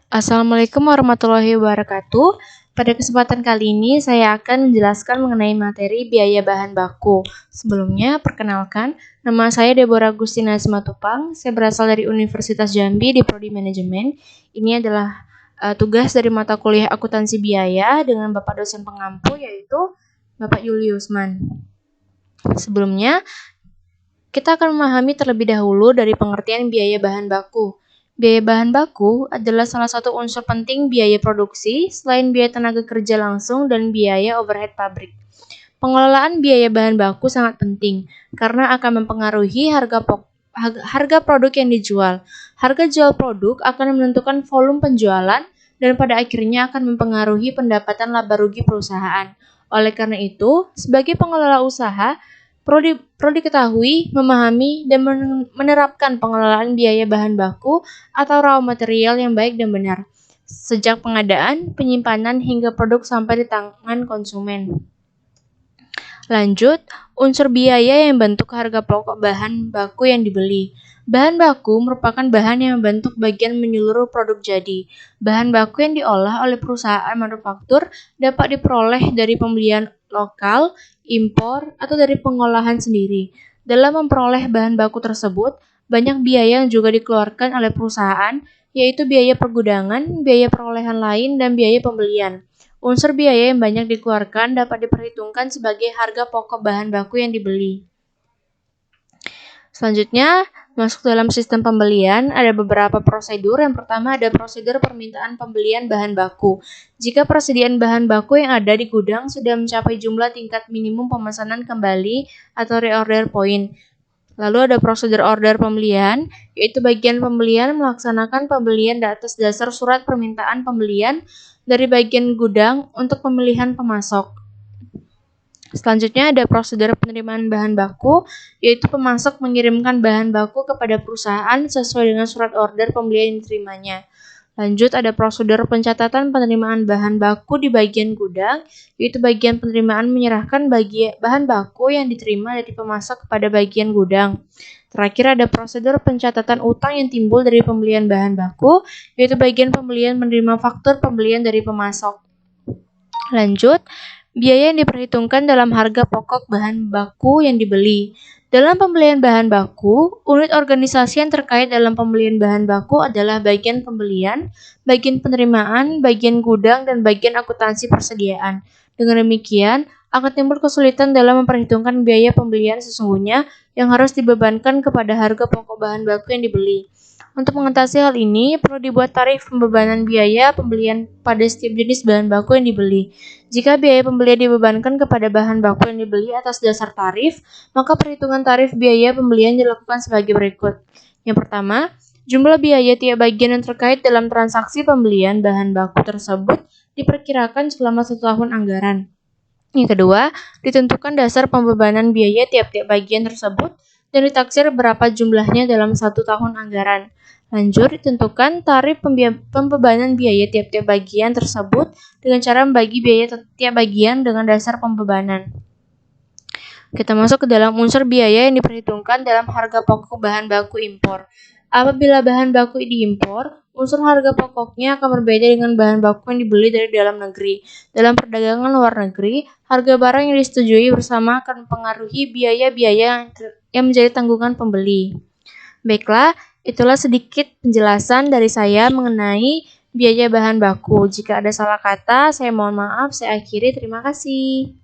Assalamualaikum warahmatullahi wabarakatuh. Pada kesempatan kali ini saya akan menjelaskan mengenai materi biaya bahan baku. Sebelumnya, perkenalkan, nama saya Deborah Agustina Simatupang. Saya berasal dari Universitas Jambi di Prodi Manajemen. Ini adalah tugas dari mata kuliah akuntansi biaya dengan Bapak dosen pengampu yaitu Bapak Yuliusman. Sebelumnya, kita akan memahami terlebih dahulu dari pengertian biaya bahan baku. Biaya bahan baku adalah salah satu unsur penting biaya produksi selain biaya tenaga kerja langsung dan biaya overhead pabrik. Pengelolaan biaya bahan baku sangat penting karena akan mempengaruhi harga produk yang dijual. Harga jual produk akan menentukan volume penjualan dan pada akhirnya akan mempengaruhi pendapatan laba rugi perusahaan. Oleh karena itu, sebagai pengelola usaha, perlu diketahui, memahami, dan menerapkan pengelolaan biaya bahan baku atau raw material yang baik dan benar, sejak pengadaan, penyimpanan, hingga produk sampai di tangan konsumen. Lanjut, unsur biaya yang membentuk harga pokok bahan baku yang dibeli. Bahan baku merupakan bahan yang membentuk bagian menyeluruh produk jadi. Bahan baku yang diolah oleh perusahaan manufaktur dapat diperoleh dari pembelian lokal, impor, atau dari pengolahan sendiri. Dalam memperoleh bahan baku tersebut, banyak biaya yang juga dikeluarkan oleh perusahaan, yaitu biaya pergudangan, biaya perolehan lain, dan biaya pembelian. Unsur biaya yang banyak dikeluarkan dapat diperhitungkan sebagai harga pokok bahan baku yang dibeli. Selanjutnya, masuk dalam sistem pembelian, ada beberapa prosedur. Yang pertama ada prosedur permintaan pembelian bahan baku. Jika persediaan bahan baku yang ada di gudang sudah mencapai jumlah tingkat minimum pemesanan kembali atau reorder point. Lalu ada prosedur order pembelian, yaitu bagian pembelian melaksanakan pembelian atas dasar surat permintaan pembelian dari bagian gudang untuk pemilihan pemasok. Selanjutnya ada prosedur penerimaan bahan baku, yaitu pemasok mengirimkan bahan baku kepada perusahaan sesuai dengan surat order pembelian yang diterimanya. Lanjut ada prosedur pencatatan penerimaan bahan baku di bagian gudang, yaitu bagian penerimaan menyerahkan bahan baku yang diterima dari pemasok kepada bagian gudang. Terakhir ada prosedur pencatatan utang yang timbul dari pembelian bahan baku, yaitu bagian pembelian menerima faktur pembelian dari pemasok. Lanjut, biaya yang diperhitungkan dalam harga pokok bahan baku yang dibeli. Dalam pembelian bahan baku, unit organisasi yang terkait dalam pembelian bahan baku adalah bagian pembelian, bagian penerimaan, bagian gudang, dan bagian akuntansi persediaan. Dengan demikian, akan timbul kesulitan dalam memperhitungkan biaya pembelian sesungguhnya yang harus dibebankan kepada harga pokok bahan baku yang dibeli. Untuk mengatasi hal ini, perlu dibuat tarif pembebanan biaya pembelian pada setiap jenis bahan baku yang dibeli. Jika biaya pembelian dibebankan kepada bahan baku yang dibeli atas dasar tarif, maka perhitungan tarif biaya pembelian dilakukan sebagai berikut. Yang pertama, jumlah biaya tiap bagian yang terkait dalam transaksi pembelian bahan baku tersebut diperkirakan selama 1 tahun anggaran. Yang kedua, ditentukan dasar pembebanan biaya tiap-tiap bagian tersebut dan ditaksir berapa jumlahnya dalam 1 tahun anggaran. Lanjut, ditentukan tarif pembebanan biaya tiap-tiap bagian tersebut dengan cara membagi biaya tiap bagian dengan dasar pembebanan. Kita masuk ke dalam unsur biaya yang diperhitungkan dalam harga pokok bahan baku impor. Apabila bahan baku diimpor, unsur harga pokoknya akan berbeda dengan bahan baku yang dibeli dari dalam negeri. Dalam perdagangan luar negeri, harga barang yang disetujui bersama akan mempengaruhi biaya-biaya yang menjadi tanggungan pembeli. Baiklah, itulah sedikit penjelasan dari saya mengenai biaya bahan baku. Jika ada salah kata, saya mohon maaf. Saya akhiri. Terima kasih.